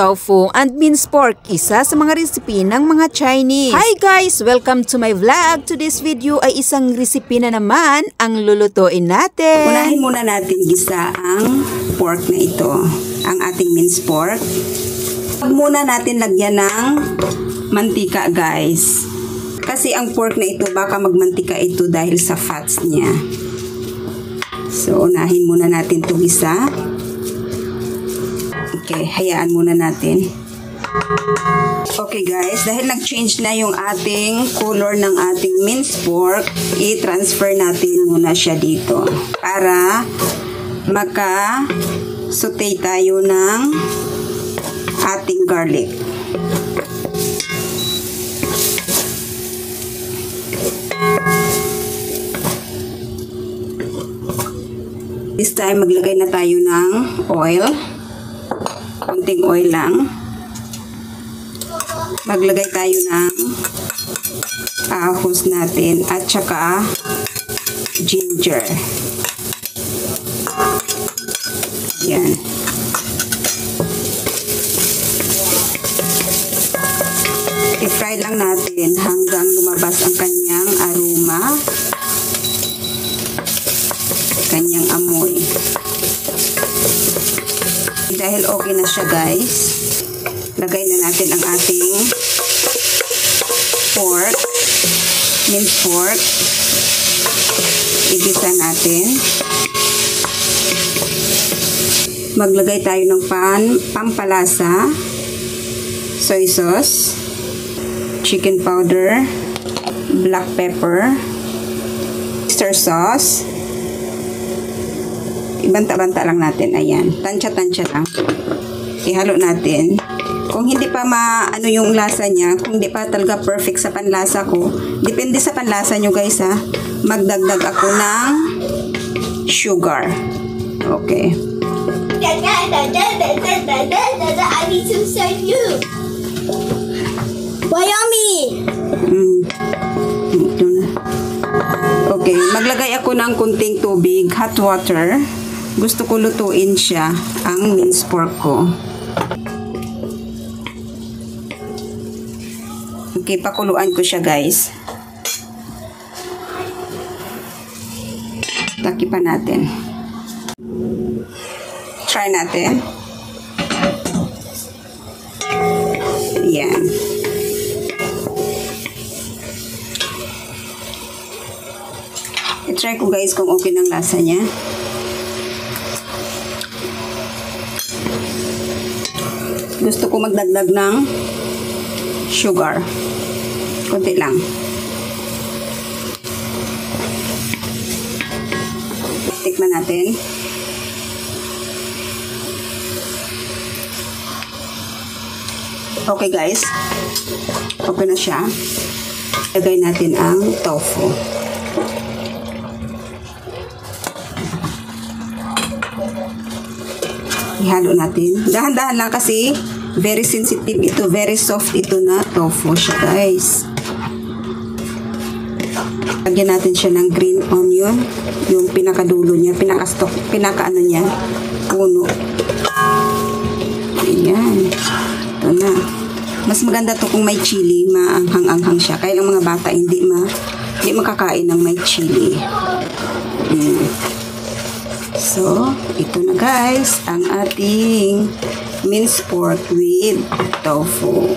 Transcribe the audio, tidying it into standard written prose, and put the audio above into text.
tofu and minced pork, isa sa mga recipe ng mga Chinese. Hi guys! Welcome to my vlog. Today's video ay isang recipe na naman ang lulutuin natin. Unahin muna natin gisa ang pork na ito, ang ating minced pork. Huwag muna natin lagyan ng mantika guys. Kasi ang pork na ito baka magmantika ito dahil sa fats niya. So unahin muna natin ito gisa. Okay, hayaan muna natin. Okay guys, dahil nag-change na yung ating color ng ating minced pork, i-transfer natin muna siya dito para maka-saute tayo ng ating garlic. This time, maglagay na tayo ng oil. Konting oil lang. Maglagay tayo ng ahos natin at saka ginger. Yan. I-fry lang natin hanggang lumabas ang kanyang aroma, kanyang amoy. Dahil okay na siya guys, lagay na natin ang ating pork, minced pork. Igisa natin. Maglagay tayo ng pampalasa, soy sauce, chicken powder, black pepper, oyster sauce. Ibanta-banta lang natin. Ayan. Tansya-tansya lang. Ihalo natin. Kung hindi pa ano yung lasa niya, kung hindi pa talaga perfect sa panlasa ko, depende sa panlasa nyo guys ha, magdagdag ako ng sugar. Okay. I need to serve you. Wyoming! Ito na. Okay. Maglagay ako ng kunting tubig, hot water. Gusto ko lutuin siya, ang minced pork ko. Okay, pakuluan ko siya guys. Takipan natin. Try natin. Ayan. I-try ko guys kung okay ng lasa niya. Gusto ko magdagdag ng sugar. Kunti lang. Tikman natin. Okay guys. Okay na siya. Lagay natin ang tofu. Ihalo natin. Dahan-dahan lang kasi very sensitive ito, very soft ito na tofu siya guys. Lagyan natin siya ng green onion, yung pinakadulo niya, pinaka-ano niya, puno. Ayan. Ito na. Mas maganda to kung may chili, maanghang-anghang siya. Kaya ang mga bata hindi makakain ng may chili. So, ito na guys, ang ating minced pork with tofu.